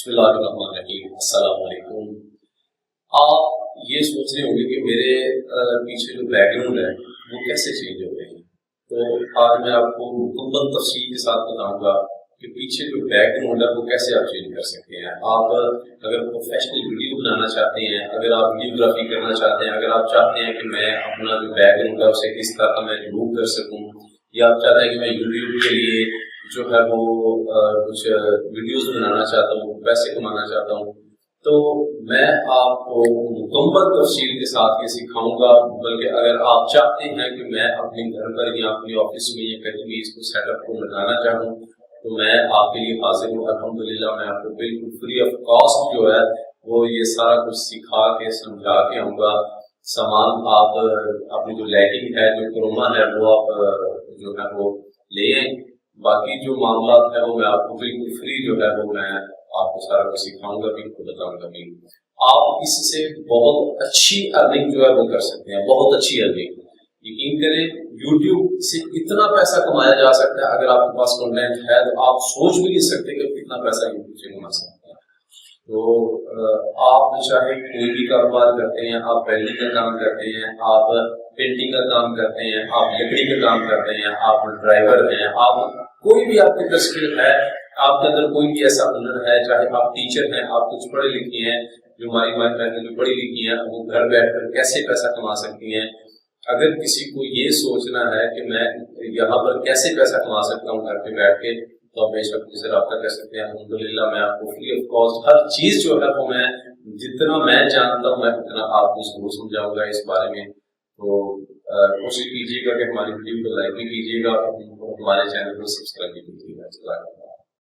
بسم اللہ الرحمن الرحیم، السلام علیکم۔ آپ یہ سوچ رہے ہوں گے کہ میرے پیچھے جو بیک گراؤنڈ ہے وہ کیسے چینج ہو گئے ہیں، تو آج میں آپ کو مکمل تفصیل کے ساتھ بتاؤں گا کہ پیچھے جو بیک گراؤنڈ ہے وہ کیسے آپ چینج کر سکتے ہیں۔ آپ اگر پروفیشنل ویڈیو بنانا چاہتے ہیں، اگر آپ ویڈیوگرافی کرنا چاہتے ہیں، اگر آپ چاہتے ہیں کہ میں اپنا جو بیک گراؤنڈ ہے اسے کس طرح میں ریموو کر سکوں، یا آپ چاہتے ہیں کہ میں یوٹیوب کے لیے جو ہے وہ کچھ ویڈیوز بنانا چاہتا ہوں، پیسے کمانا چاہتا ہوں، تو میں آپ کو مکمل تفصیل کے ساتھ یہ سکھاؤں گا۔ بلکہ اگر آپ چاہتے ہیں کہ میں اپنے گھر پر یا اپنے آفس میں یا کہیں بھی اس کو سیٹ اپ کو بنانا چاہوں تو میں آپ کے لیے حاضر ہوں۔ الحمدللہ میں آپ کو بالکل فری آف کاسٹ جو ہے وہ یہ سارا کچھ سکھا کے سمجھا کے آؤں گا۔ سامان آپ اپنی جو لائٹنگ ہے، جو کروما ہے، وہ آپ جو ہے وہ لے آئیں۔ باقی جو معاملات ہیں وہ میں آپ کو بالکل فری جو ہے وہ میں آپ کو سارا کچھ سکھاؤں گا، بالکل بتاؤں گا بھی۔ آپ اس سے بہت اچھی ارننگ جو ہے وہ کر سکتے ہیں، بہت اچھی ارننگ۔ یقین کریں یوٹیوب سے اتنا پیسہ کمایا جا سکتا ہے، اگر آپ کے پاس کنٹینٹ ہے تو آپ سوچ بھی نہیں سکتے کہ کتنا پیسہ یوٹیوب سے کما سکتے ہیں۔ تو آپ چاہے کوئی بھی کاروبار کرتے ہیں، آپ ویلڈنگ کا کام کرتے ہیں، آپ پینٹنگ کا کام کرتے ہیں، آپ لکڑی کا کام کرتے ہیں، آپ ڈرائیور ہیں، آپ کوئی بھی آپ کی اسکل ہے، آپ کے اندر کوئی بھی ایسا ہنر ہے، چاہے آپ ٹیچر ہیں، آپ کچھ پڑھے لکھے ہیں، جو ہماری ماں بہنیں جو پڑھی لکھی ہیں وہ گھر بیٹھ کر کیسے پیسہ کما سکتی ہیں۔ اگر کسی کو یہ سوچنا ہے کہ میں یہاں پر کیسے پیسہ کما سکتا ہوں گھر پہ بیٹھ کے، تو آپ بے شک مجھ سے رابطہ کر سکتے ہیں۔ الحمدللہ میں آپ کو فری آف کاسٹ ہر چیز جو ہے وہ میں جتنا میں جانتا ہوں میں اتنا آپ کو ضرور سمجھاؤں گا اس بارے میں۔ تو کوشش کیجیے گا کہ ہماری ویڈیو کو لائک بھی کیجیے گا اور ہمارے چینل کو سبسکرائب بھی کیجیے گا۔